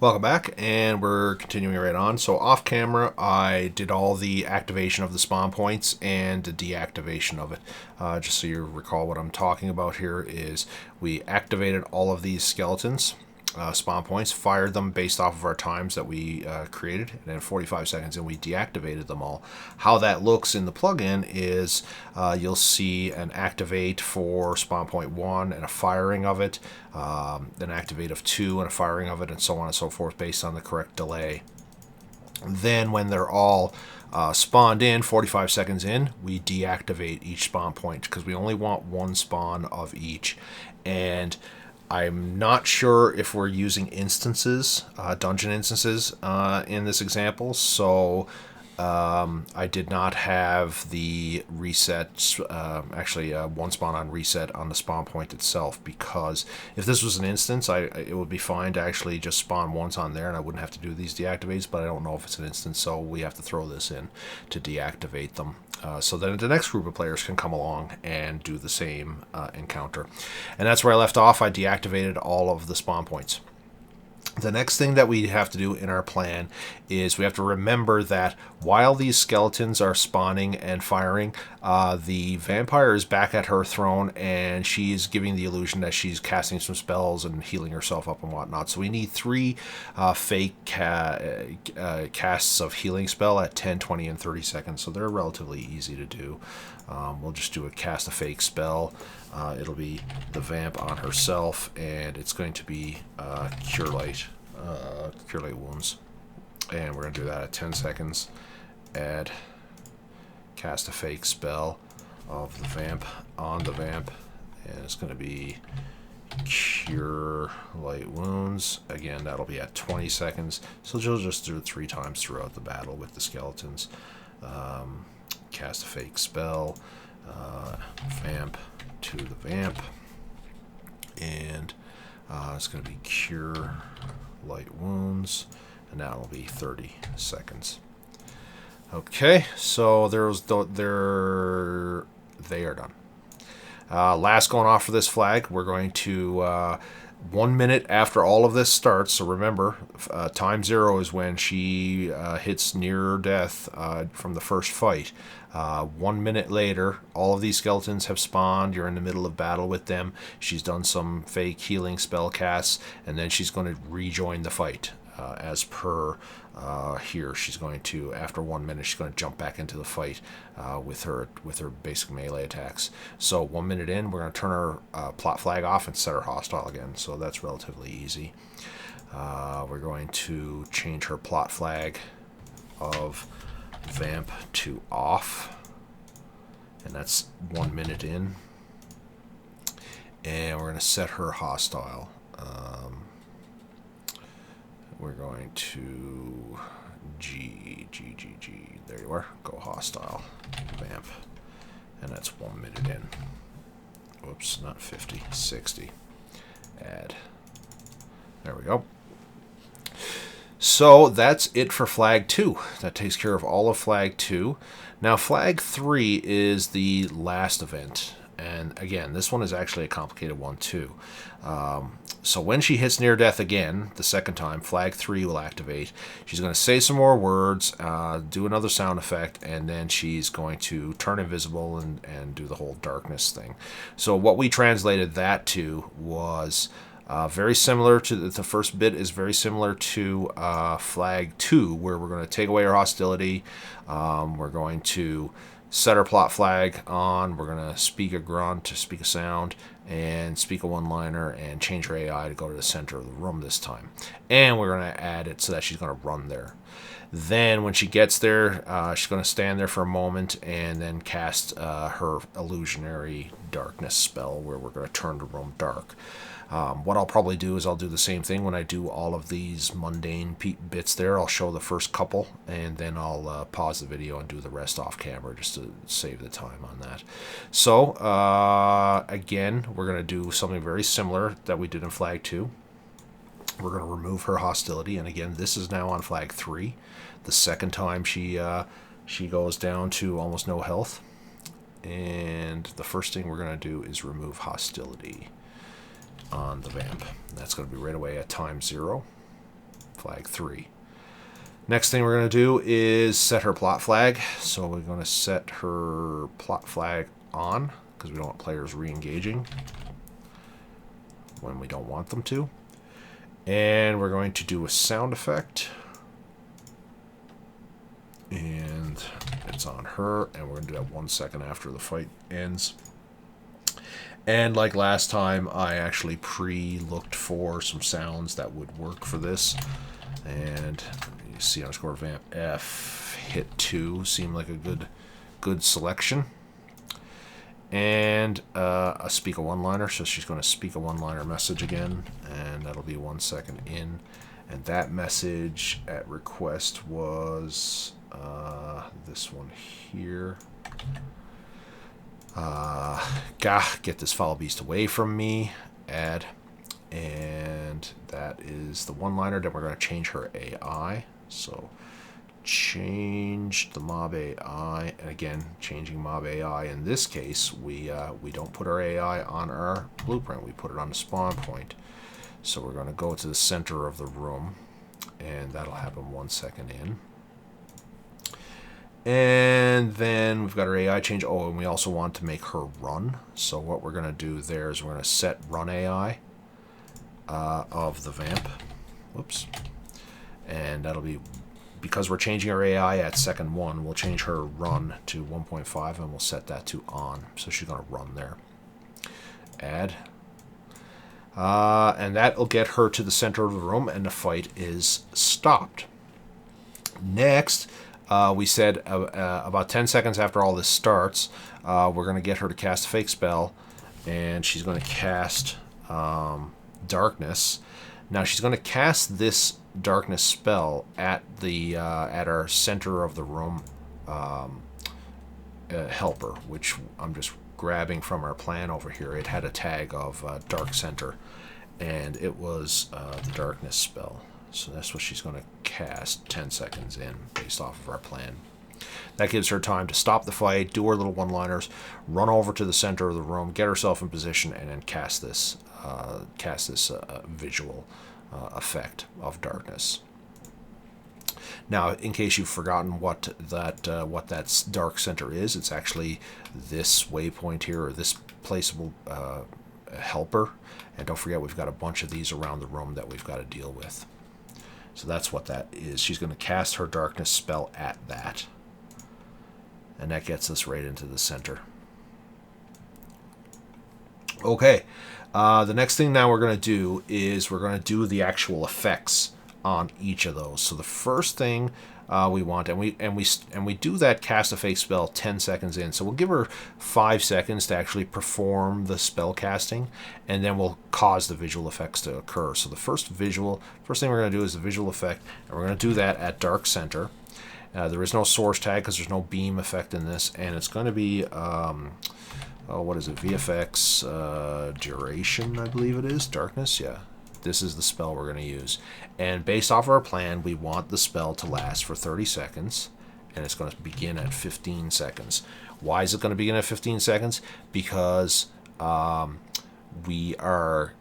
Welcome back, and we're continuing right on. So off camera, I did all the activation of the spawn points and the deactivation of it. Just so you recall what I'm talking about here is we activated all of these skeletons, spawn points, fired them based off of our times that we created, and then 45 seconds in we deactivated them all. How that looks in the plugin is you'll see an activate for spawn point 1 and a firing of it, an activate of 2 and a firing of it, and so on and so forth based on the correct delay. Then when they're all spawned in, 45 seconds in, we deactivate each spawn point because we only want one spawn of each. And I'm not sure if we're using instances, dungeon instances in this example, so I did not have the reset, one spawn on reset on the spawn point itself, because if this was an instance, it would be fine to actually just spawn once on there and I wouldn't have to do these deactivates, but I don't know if it's an instance, so we have to throw this in to deactivate them. So then the next group of players can come along and do the same encounter. And that's where I left off. I deactivated all of the spawn points. The next thing that we have to do in our plan is we have to remember that while these skeletons are spawning and firing, the vampire is back at her throne and she's giving the illusion that she's casting some spells and healing herself up and whatnot. So we need 3 fake casts of healing spell at 10, 20, and 30 seconds. So they're relatively easy to do. We'll just do a cast a fake spell. It'll be the vamp on herself, and it's going to be Cure Light Wounds. And we're going to do that at 10 seconds. Add cast a fake spell of the vamp on the vamp, and it's going to be Cure Light Wounds. Again, that'll be at 20 seconds. So you'll just do it 3 times throughout the battle with the skeletons. Cast a fake spell, vamp to the vamp, and it's going to be Cure Light Wounds, and that'll be 30 seconds. Okay, so they are done. Last going off for this flag, we're going to 1 minute after all of this starts. So remember, time 0 is when she hits near death from the first fight. 1 minute later, all of these skeletons have spawned. You're in the middle of battle with them. She's done some fake healing spell casts, and then she's going to rejoin the fight. As per here, she's going to, after 1 minute, she's going to jump back into the fight with her basic melee attacks. So 1 minute in, we're going to turn our plot flag off and set her hostile again. So that's relatively easy. We're going to change her plot flag of vamp to off, and that's 1 minute in. And we're going to set her hostile. We're going to G. There you are. Go hostile. Vamp. And that's 1 minute in. Whoops, not 50, 60. Add. There we go. So that's it for flag 2. That takes care of all of flag 2. Now flag 3 is the last event. And again, this one is actually a complicated one too. So when she hits near death again, the second time, flag 3 will activate. She's going to say some more words, do another sound effect, and then she's going to turn invisible and do the whole darkness thing. So what we translated that to was very similar to the first bit is very similar to flag 2, where we're going to take away her hostility. We're going to set our plot flag on. We're going to speak a grunt, to speak a sound, and speak a one-liner, and change her AI to go to the center of the room this time. And we're going to add it so that she's going to run there. Then when she gets there, she's going to stand there for a moment and then cast her illusionary darkness spell, where we're going to turn the room dark. What I'll probably do is I'll do the same thing when I do all of these mundane bits there. I'll show the first couple, and then I'll pause the video and do the rest off camera just to save the time on that. So, again, we're going to do something very similar that we did in flag 2. We're going to remove her hostility, and again, this is now on flag 3. The second time she goes down to almost no health. And the first thing we're going to do is remove hostility on the vamp. That's going to be right away at time 0. flag 3. Next thing we're going to do is set her plot flag. So we're going to set her plot flag on because we don't want players re-engaging when we don't want them to. And we're going to do a sound effect. And it's on her, and we're going to do that 1 second after the fight ends. And like last time, I actually pre-looked for some sounds that would work for this. And you see underscore vamp F hit 2 seemed like a good selection. And a speak a one-liner, so she's going to speak a one-liner message again, and that'll be 1 second in. And that message at request was this one here. Get this foul beast away from me. Add. And that is the one-liner. Then we're going to change her AI. So change the mob AI. And again, changing mob AI. In this case, we don't put our AI on our blueprint. We put it on the spawn point. So we're going to go to the center of the room. And that'll happen 1 second in. And then we've got our AI change. Oh, and we also want to make her run. So what we're going to do there is we're going to set run AI of the vamp. Whoops. And that'll be, because we're changing our AI at second 1, we'll change her run to 1.5 and we'll set that to on. So she's going to run there. Add. And that'll get her to the center of the room and the fight is stopped. Next, we said about 10 seconds after all this starts, we're going to get her to cast a fake spell, and she's going to cast darkness. Now she's going to cast this darkness spell at the at our center of the room helper, which I'm just grabbing from our plan over here. It had a tag of dark center, and it was the darkness spell. So that's what she's going to cast 10 seconds in based off of our plan. That gives her time to stop the fight, do her little one-liners, run over to the center of the room, get herself in position, and then cast this visual effect of darkness. Now, in case you've forgotten what that dark center is, it's actually this waypoint here, or this placeable helper. And don't forget, we've got a bunch of these around the room that we've got to deal with. So that's what that is. She's going to cast her darkness spell at that. And that gets us right into the center. Okay. The next thing now we're going to do is we're going to do the actual effects on each of those. So the first thing we want, and we do that cast a fake spell 10 seconds in. So we'll give her 5 seconds to actually perform the spell casting, and then we'll cause the visual effects to occur. So the first thing we're going to do is the visual effect, and we're going to do that at dark center. There is no source tag because there's no beam effect in this, and it's going to be what is it? VFX duration, I believe it is. Darkness, yeah. This is the spell we're going to use. And based off of our plan, we want the spell to last for 30 seconds. And it's going to begin at 15 seconds. Why is it going to begin at 15 seconds? Because we are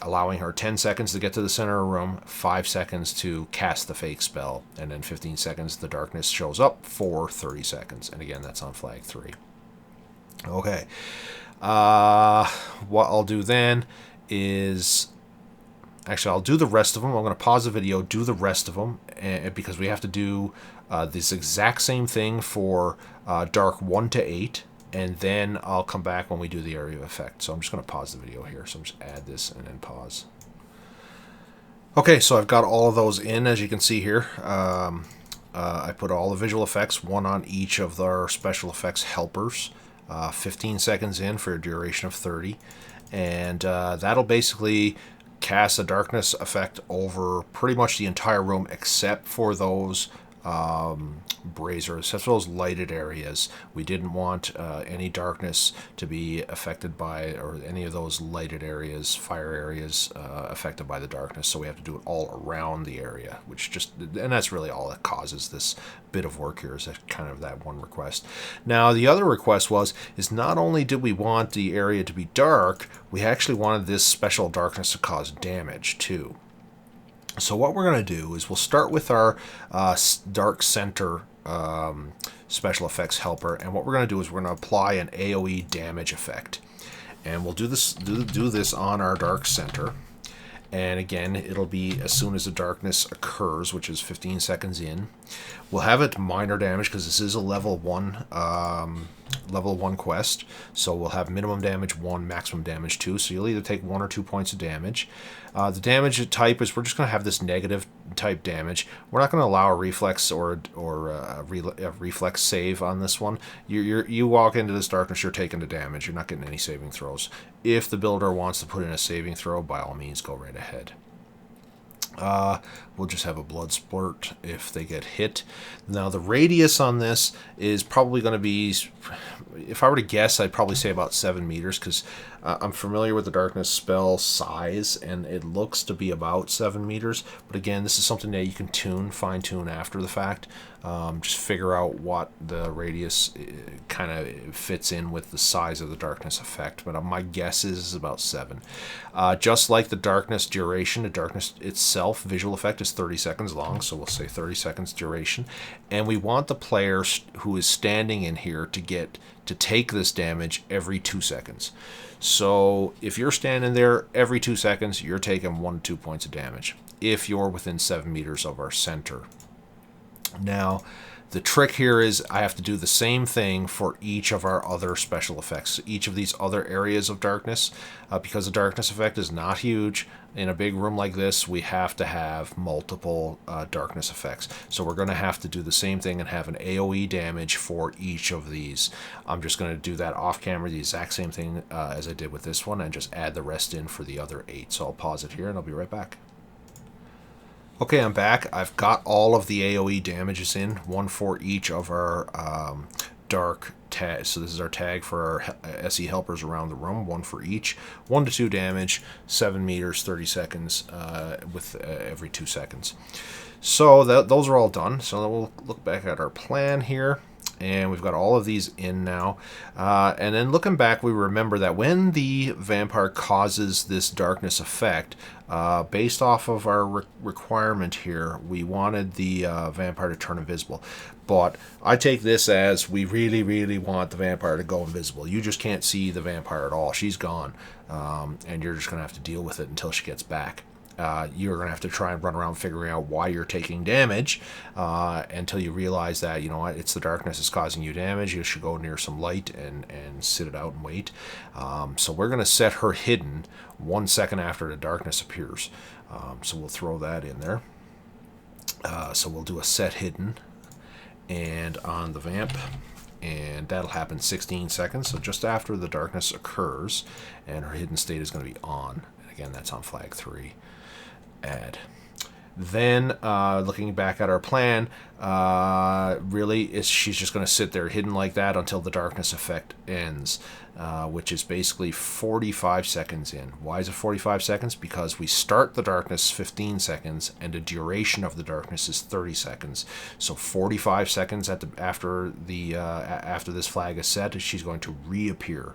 allowing her 10 seconds to get to the center of the room, 5 seconds to cast the fake spell, and then 15 seconds the darkness shows up for 30 seconds. And again, that's on flag 3. Okay. What I'll do then is... Actually, I'll do the rest of them. I'm going to pause the video, do the rest of them, because we have to do this exact same thing for dark 1 to 8, and then I'll come back when we do the area of effect. So I'm just going to pause the video here. So I'm just add this and then pause. Okay, so I've got all of those in, as you can see here. I put all the visual effects, one on each of our special effects helpers. 15 seconds in for a duration of 30, and that'll basically cast a darkness effect over pretty much the entire room except for those braziers, except for those lighted areas. We didn't want any darkness to be affected by, or any of those lighted areas, fire areas, affected by the darkness. So we have to do it all around the area, and that's really all that causes this bit of work here, is that kind of that one request. Now the other request is not only did we want the area to be dark, we actually wanted this special darkness to cause damage too. So what we're going to do is we'll start with our dark center special effects helper, and what we're going to do is we're going to apply an AoE damage effect, and we'll do this on our dark center. And again, it'll be as soon as the darkness occurs, which is 15 seconds in. We'll have it minor damage because this is a level 1 quest. So we'll have minimum damage 1, maximum damage 2. So you'll either take 1 or 2 points of damage. The damage type is we're just going to have this negative type damage. We're not going to allow a reflex or a reflex save on this one. You walk into this darkness, you're taking the damage. You're not getting any saving throws. If the builder wants to put in a saving throw, by all means, go right ahead. We'll just have a blood spurt if they get hit. Now the radius on this is probably going to be, if I were to guess, I'd probably say about 7 meters, because I'm familiar with the darkness spell size, and it looks to be about 7 meters. But again, this is something that you can fine tune after the fact. Just figure out what the radius kind of fits in with the size of the darkness effect. But my guess is about 7. Just like the darkness duration, the darkness itself visual effect is 30 seconds long, so we'll say 30 seconds duration. And we want the player who is standing in here to take this damage every 2 seconds. So if you're standing there every 2 seconds, you're taking 1 to 2 points of damage if you're within 7 meters of our center. Now, the trick here is I have to do the same thing for each of our other special effects, each of these other areas of darkness. Because the darkness effect is not huge, in a big room like this, we have to have multiple darkness effects. So we're going to have to do the same thing and have an AoE damage for each of these. I'm just going to do that off camera, the exact same thing as I did with this one, and just add the rest in for the other 8. So I'll pause it here and I'll be right back. Okay, I'm back. I've got all of the AoE damages in, one for each of our dark tags. So this is our tag for our SE helpers around the room, one for each. 1 to 2 damage, 7 meters, 30 seconds with every 2 seconds. So those are all done. So we'll look back at our plan here. And we've got all of these in now. And then looking back, we remember that when the vampire causes this darkness effect, based off of our requirement here, we wanted the vampire to turn invisible. But I take this as we really, really want the vampire to go invisible. You just can't see the vampire at all. She's gone. And you're just going to have to deal with it until she gets back. You're going to have to try and run around figuring out why you're taking damage until you realize that, you know what, it's the darkness that's causing you damage. You should go near some light and sit it out and wait. So we're going to set her hidden 1 second after the darkness appears. So we'll throw that in there. So we'll do a set hidden and on the vamp. And that'll happen 16 seconds. So just after the darkness occurs, and her hidden state is going to be on. And again, that's on flag 3. Add. Then, looking back at our plan, really, she's just going to sit there hidden like that until the darkness effect ends, which is basically 45 seconds in. Why is it 45 seconds? Because we start the darkness 15 seconds, and the duration of the darkness is 30 seconds. So 45 seconds after this flag is set, she's going to reappear.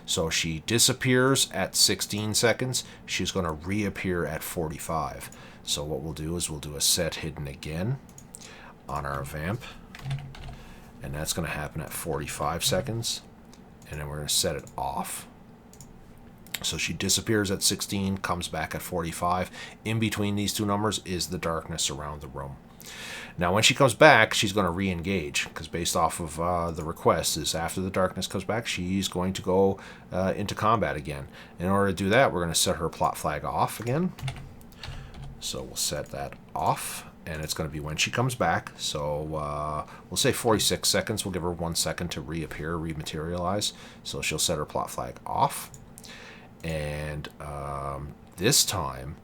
So she disappears at 16 seconds. She's going to reappear at 45. So what we'll do is we'll do a set hidden again on our vamp. And that's going to happen at 45 seconds. And then we're going to set it off. So she disappears at 16, comes back at 45. In between these two numbers is the darkness around the room. Now, when she comes back, she's going to re-engage, because based off of the request is after the darkness comes back, she's going to go into combat again. In order to do that, we're going to set her plot flag off again. So we'll set that off, and it's going to be when she comes back. So we'll say 46 seconds. We'll give her 1 second to reappear, rematerialize. So she'll set her plot flag off. And this time,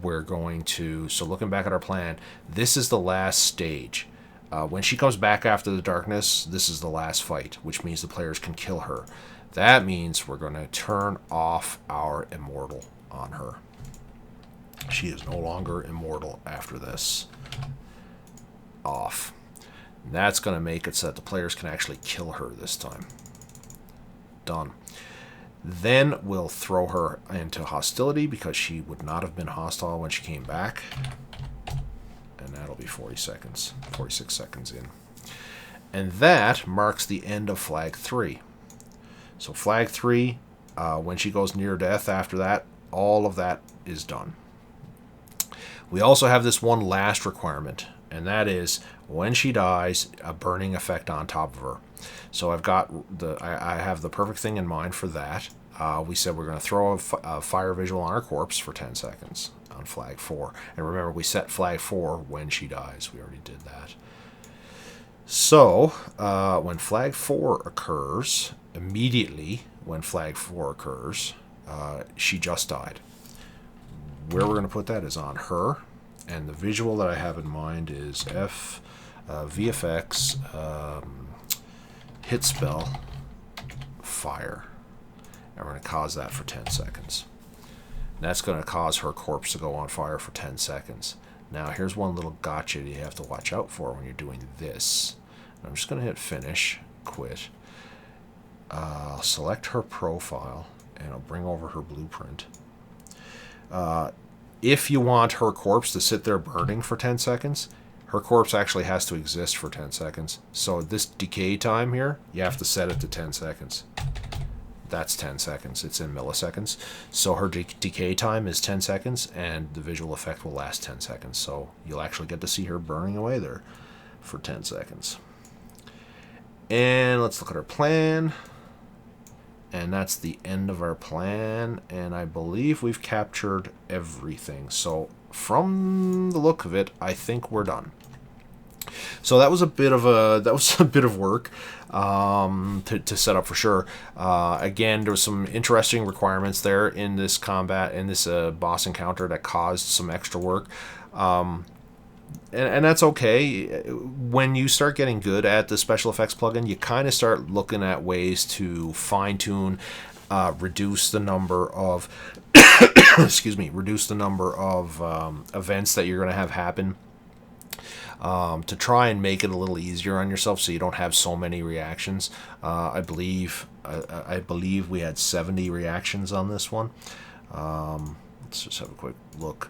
we're going to, so looking back at our plan, this is the last stage. When she comes back after the darkness, this is the last fight, which means the players can kill her. That means we're going to turn off our immortal on her. She is no longer immortal after this. Off. And that's going to make it so that the players can actually kill her this time. Done. Then we'll throw her into hostility because she would not have been hostile when she came back. And that'll be 40 seconds, 46 seconds in. And that marks the end of flag 3. So flag 3, when she goes near death after that, all of that is done. We also have this one last requirement, and that is when she dies, a burning effect on top of her. So I have the perfect thing in mind for that. We said we're going to throw a fire visual on her corpse for 10 seconds on flag 4. And remember, we set flag 4 when she dies. We already did that. So when flag 4 occurs, immediately when flag 4 occurs, she just died. Where we're going to put that is on her, and the visual that I have in mind is VFX hit spell fire, and we're going to cause that for 10 seconds. And that's going to cause her corpse to go on fire for 10 seconds. Now here's one little gotcha you have to watch out for when you're doing this. I'm just going to hit finish, quit. I'll select her profile, and I'll bring over her blueprint. If you want her corpse to sit there burning for 10 seconds, her corpse actually has to exist for 10 seconds. So this decay time here, you have to set it to 10 seconds. That's 10 seconds. It's in milliseconds. So her decay time is 10 seconds, and the visual effect will last 10 seconds. So you'll actually get to see her burning away there for 10 seconds. And let's look at our plan. And that's the end of our plan, and I believe we've captured everything. So from the look of it, I think we're done. So that was a bit of work to set up for sure. Again, there was some interesting requirements there in this combat, in this boss encounter that caused some extra work. And that's okay. When you start getting good at the special effects plugin, you kind of start looking at ways to fine-tune, reduce the number of reduce the number of events that you're going to have happen, to try and make it a little easier on yourself so you don't have so many reactions. I believe we had 70 reactions on this one. Let's just have a quick look.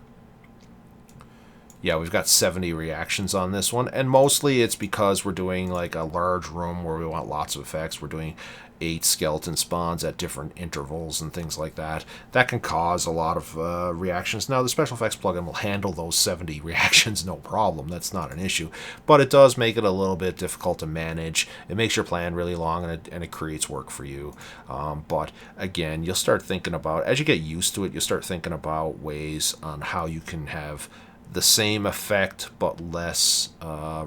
Yeah, we've got 70 reactions on this one, and mostly it's because we're doing like a large room where we want lots of effects. We're doing 8 skeleton spawns at different intervals and things like that. That can cause a lot of reactions. Now, the special effects plugin will handle those 70 reactions no problem. That's not an issue, but it does make it a little bit difficult to manage. It makes your plan really long, and it creates work for you. But again, you'll start thinking about, as you get used to it, you'll start thinking about ways on how you can have the same effect but less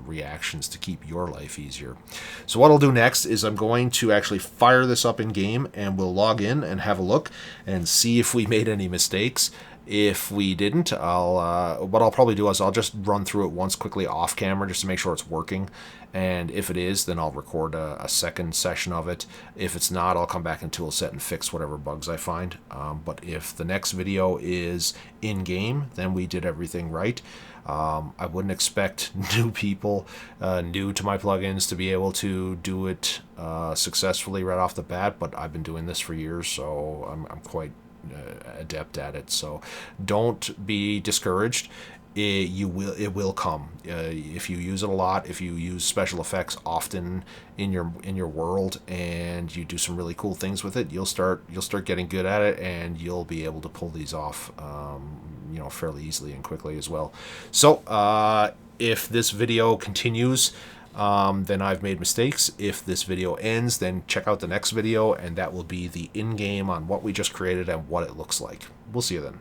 reactions to keep your life easier. So what I'll do next is I'm going to actually fire this up in game, and we'll log in and have a look and see if we made any mistakes. If we didn't, what I'll probably do is I'll just run through it once quickly off camera just to make sure it's working. And if it is, then I'll record a second session of it. If it's not, I'll come back in Toolset and fix whatever bugs I find. But if the next video is in-game, then we did everything right. I wouldn't expect new people, new to my plugins, to be able to do it successfully right off the bat, but I've been doing this for years, so I'm quite adept at it. So don't be discouraged. It will come if you use it a lot. If you use special effects often in your world and you do some really cool things with it, you'll start getting good at it, and you'll be able to pull these off fairly easily and quickly as well. So if this video continues, then I've made mistakes. If this video ends, then check out the next video, and that will be the in-game on what we just created and what it looks like. We'll see you then.